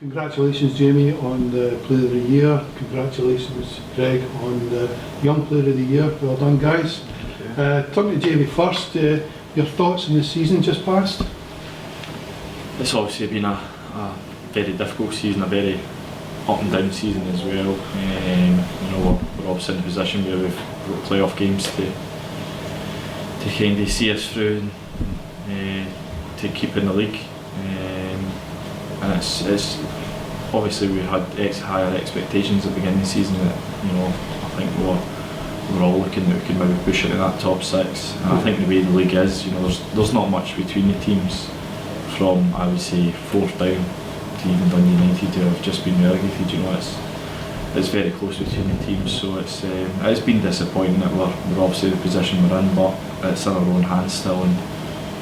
Congratulations, Jamie, on the Player of the Year. Congratulations, Greg, on the Young Player of the Year. Well done, guys. Turning to Jamie first, your thoughts on the season just past? It's obviously been a very difficult season, a very up and down season as well. You know, we're obviously in a position where we've got playoff games to kind of see us through and to keep in the league. And it's obviously we had higher expectations at the beginning of the season that, you know, I think we're all looking that we can maybe push into that top six. And I think the way the league is, you know, there's not much between the teams from, I would say, 4th down to even Dundee United who have just been relegated. You know, it's very close between the teams, so it's been disappointing that we're obviously the position we're in, but it's in our own hands still, and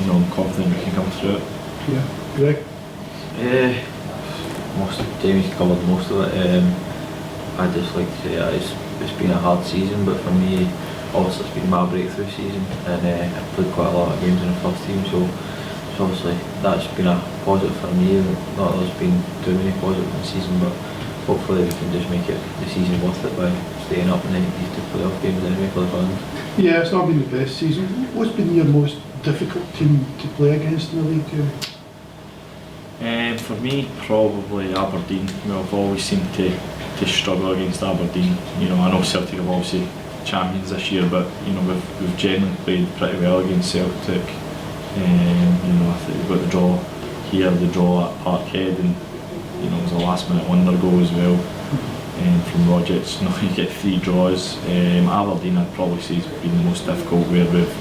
you know, I'm confident we can come through it. Yeah, Greg? Jamie's covered most of it. I'd just like to say that it's been a hard season, but for me, obviously it's been my breakthrough season, and I've played quite a lot of games in the first team, so obviously that's been a positive for me. Not that there's been too many positives in the season, but hopefully we can just make it the season worth it by staying up and then these 2 playoff games anyway for the fans. Yeah, it's not been the best season. What's been your most difficult team to play against in the league, Jamie? For me, probably Aberdeen. You know, I've always seemed to struggle against Aberdeen. You know, I know Celtic have obviously champions this year, but you know, we've generally played pretty well against Celtic. You know, I think we've got the draw here, the draw at Parkhead, and you know, it was a last-minute wonder goal as well from Rodgers. You know, you get 3 draws. Aberdeen, I'd probably say, has been the most difficult, where we've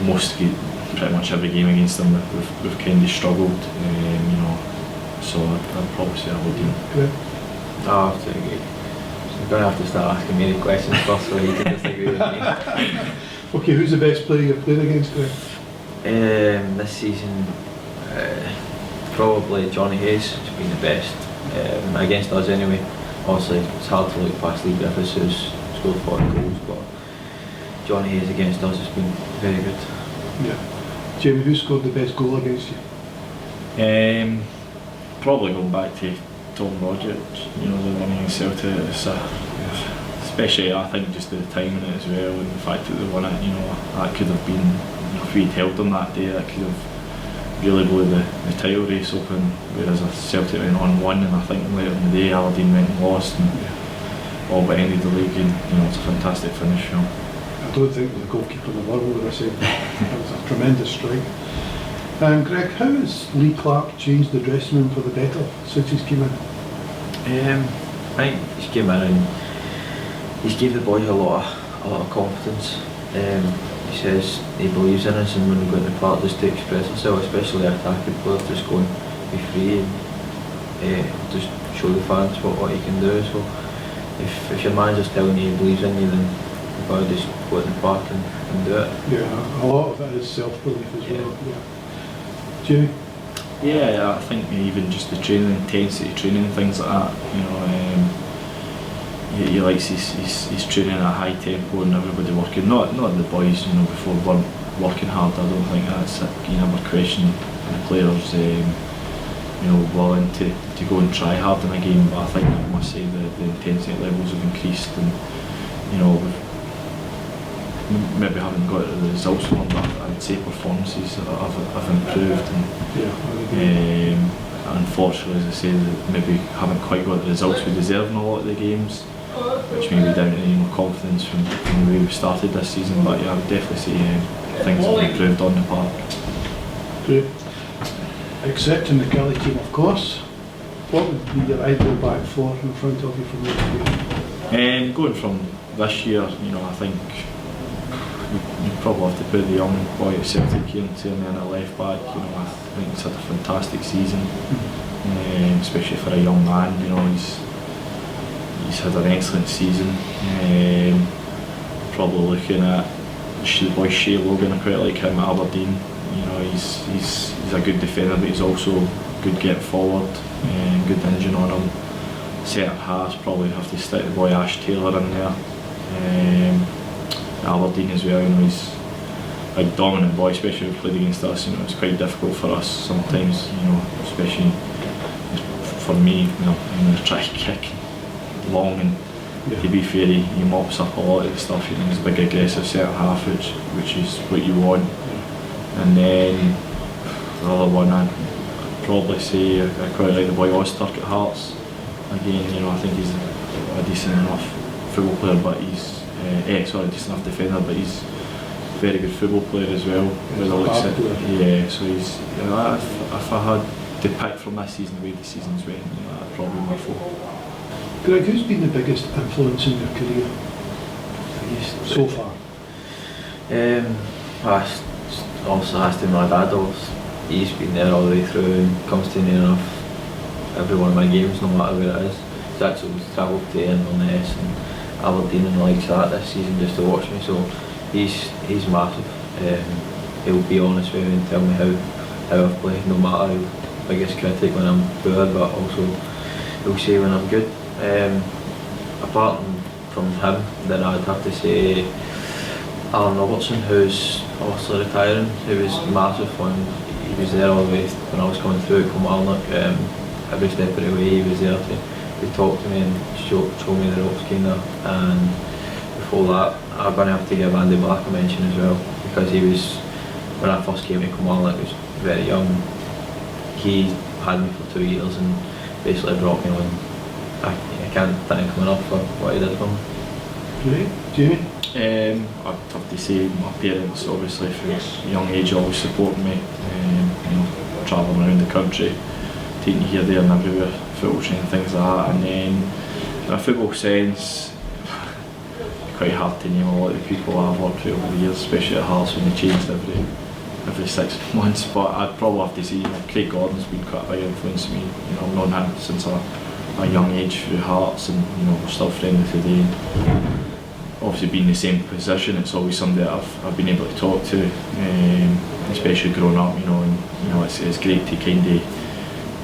mostly pretty much every game against them we've kind of struggled. You know, so I'd probably say Aberdeen. Great. Oh, so I'm going to have to start asking me the questions first, so you can disagree with me. Okay, who's the best player you've played against, Greg? This season, probably Johnny Hayes has been the best, against us anyway. Obviously it's hard to look past Lee Griffiths, who's scored 40 goals, but Johnny Hayes against us has been very good. Yeah. Jamie, who scored the best goal against you? Probably going back to Tom Rodgers, you know, the one against Celtic. Especially I think just the timing in it as well, and the fact that they won it, you know, that could have been, you know, if we'd held them that day, that could have really blew the title race open, whereas Celtic went on and won, and I think later in the day Aberdeen went and lost, and all but ended the league, and you know, it's a fantastic finish. You know. I don't think the goalkeeper in the world would have said that was a tremendous strike. Greg, how has Lee Clark changed the dressing room for the better since he's came in? I think he's came in and he's gave the boys a lot of confidence. He says he believes in us, and when we go into the park just to express himself, especially our attacking players, just go and be free and just show the fans what he can do. So if your manager's telling you he believes in you, then you've got to just go out in the park and do it. Yeah, a lot of that is self-belief as well. Yeah. Jamie? Yeah, I think even just the training intensity, training things like that. You know, he likes his training at a high tempo and everybody working. Not the boys, you know, before weren't working hard. I don't think that's a question. The players, you know, willing to go and try hard in a game. But I think I must say the intensity levels have increased, and you know, maybe haven't got the results from them, but I'd say performances have improved, and unfortunately, as I say, maybe haven't quite got the results we deserve in a lot of the games, which may be down to, you know, confidence from the way we started this season. But yeah, I would definitely say things have improved on the park. Great. Excepting the Killie team, of course, what would be your ideal back four in front of you from next year? Going from this year, you know, I think you'd probably have to put the young boy at Celtic here and turn in a left back. You know, I think he's had a fantastic season, especially for a young man. You know, he's had an excellent season. Probably looking at the boy Shea Logan, I quite like him at Aberdeen. You know, he's a good defender, but he's also good getting forward, good engine on him. Centre halves, probably have to stick the boy Ash Taylor in there. Aberdeen as well, you know, he's a dominant boy, especially if he played against us. You know, it's quite difficult for us sometimes, you know, especially for me, I'm going to try to kick long, and to be fair, he mops up a lot of the stuff. He's a big aggressive centre half, which is what you want. And then the other one, I'd probably say I quite like the boy Osturk at Hearts. Again, I think he's a decent enough football player, but he's decent enough defender, but he's a very good football player as well. Yeah, so he's, if I had to pick from this season the way the season's went, I'd probably go for. Greg, who's been the biggest influence in your career so far? Also has to be my dad. He's been there all the way through and comes to near enough every one of my games, no matter where it is. He's actually travelled to Inverness and Aberdeen and the likes of that this season just to watch me, so he's massive. He'll be honest with me and tell me how I've played, no matter how biggest critic when I'm poor, but also he'll say when I'm good. Apart from him, then I'd have to say Alan Robertson, who's obviously retiring. He was massive when he was there all the way when I was coming through at Kilmarnock. Every step of the way he was there to talk to me and show me the ropes kind of. And before that, I'm going to have to give Andy Black a mention as well, because he was, when I first came to Kilmarnock, I was very young. He had me for 2 years and basically brought me on. I can't thank him enough for what he did for me. Great. Jamie? I'd have to say my parents, obviously from a young age, always supported me. Travelling around the country, taking me here, there and everywhere, football training, things like that. And then in a football sense, quite hard to name a lot of the people I've worked with over the years, especially at Hearts when they changed every 6 months. But I'd probably have to say Craig Gordon's been quite a big influence on me. I've known him since a young age through Hearts, and we're still friendly today. Obviously being in the same position, it's always somebody that I've been able to talk to, especially growing up, and it's great to kind of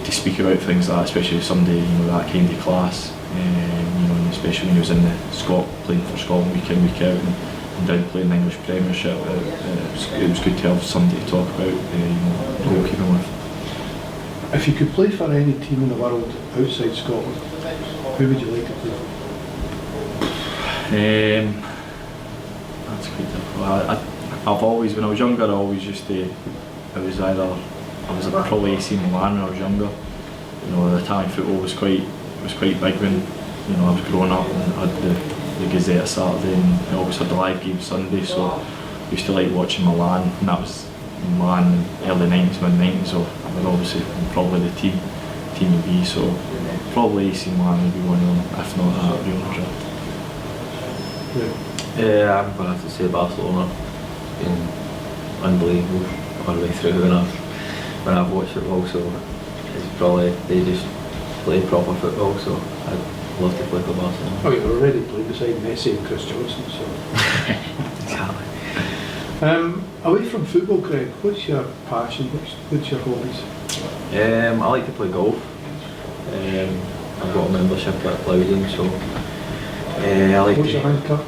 to speak about things like that, especially with somebody that kind of class, and especially when he was in the playing for Scotland week in, week out, and down playing the English Premiership. It was good to have somebody to talk about, goalkeeping with. If you could play for any team in the world outside Scotland, who would you like to play for? That's quite difficult. I've always, when I was younger, I was probably AC Milan when I was younger. The Italian football was quite big when I was growing up, and I had the Gazette Saturday, and I always had the live game Sunday, so I used to like watching Milan, and that was Milan in the early 90s, mid 90s, so I would obviously probably the team would be, so probably AC Milan would be one of them, if not Real Madrid. Yeah, I'm going to have to say Barcelona. It's been unbelievable all the way through when I've watched football, so it's probably, they just play proper football, so I'd love to play for Barcelona. Oh, you've already played beside Messi and Chris Johnson, so... Exactly. Away from football, Greg, what's your passion, what's your hobbies? I like to play golf. I've got a membership at Plowden, so I like what's to... your handicap?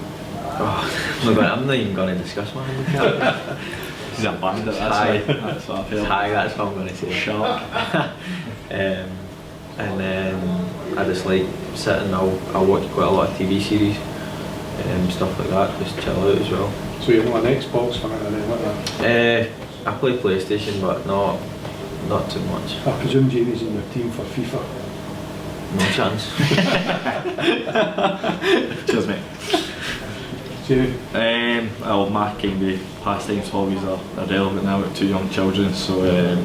I'm not even going to discuss my handicap. He's a bandit, that's what I've heard. That's what I'm going to say. Shark. And then I just like sitting, I'll watch quite a lot of TV series and stuff like that, just chill out as well. So you're not an Xbox fan or anything like that? I play PlayStation, but not too much. I presume Jamie's in your team for FIFA? No chance. Cheers, mate. Jamie? Well, my kind of pastimes, hobbies are relevant now with 2 young children, so they're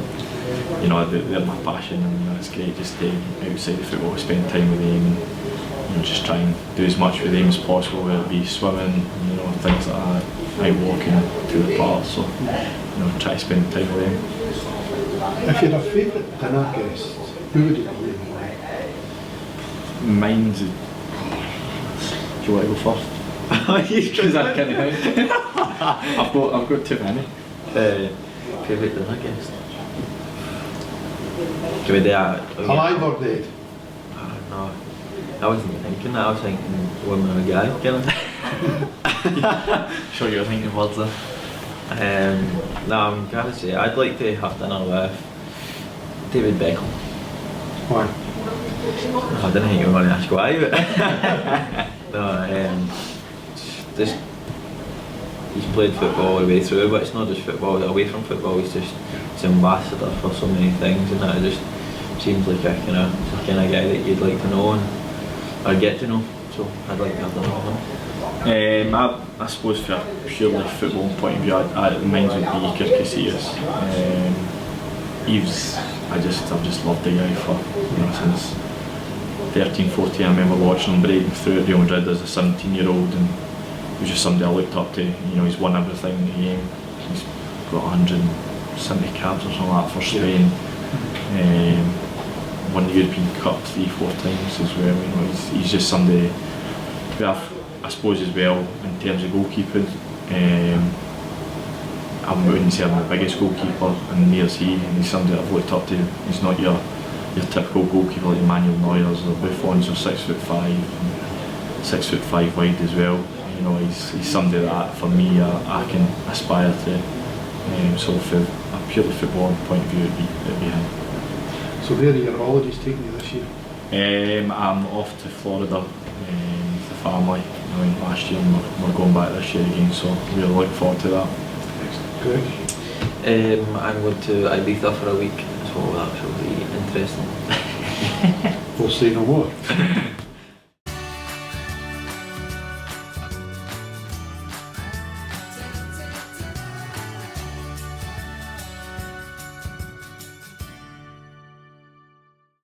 my passion, and it's great just to outside of football spend time with them, and just try and do as much with them as possible, whether it be swimming, things like that, out walking to the park, so try to spend time with them. If you had a favourite dinner guest, who would it be? Mine's... Do you want to go first? Because I can't I've got too many. Favourite dinner guest? Can we do that? Alive or dead? No, I wasn't thinking that. I was thinking woman or guy. Sure, you were thinking words there. No, I'm gonna say I'd like to have dinner with David Beckham. Why? I didn't think you were going to ask why, but no, just he's played football all the way through, but it's not just football. Away from football, he's ambassador for so many things, and that just seems like a kind of guy that you'd like to know or get to know. So I'd like to have that with him. I suppose for a purely football point of view, mine would be Year Greg Kiltie. I've just loved the guy for since 13, 14. I remember watching him breaking through at Real Madrid as a 17-year-old, and he was just somebody I looked up to. He's won everything in the game. He's got 170 caps or something like that for Spain. Won the European Cup 3-4 times as well. He's just somebody who I suppose as well in terms of goalkeeping. I wouldn't say I'm the biggest goalkeeper, and neither is he. And he's somebody that I've looked up to. He's not your typical goalkeeper like Manuel Neuer's or Buffons, or 6'5", 6'5" wide as well. He's somebody that for me I can aspire to. So from a purely football point of view, it'd be him. So where are your holidays taking you this year? I'm off to Florida with the family. I went last year and we're going back this year again, so really looking forward to that. Greg? I'm going to Ibiza for a week, so that should be interesting. We'll say no more.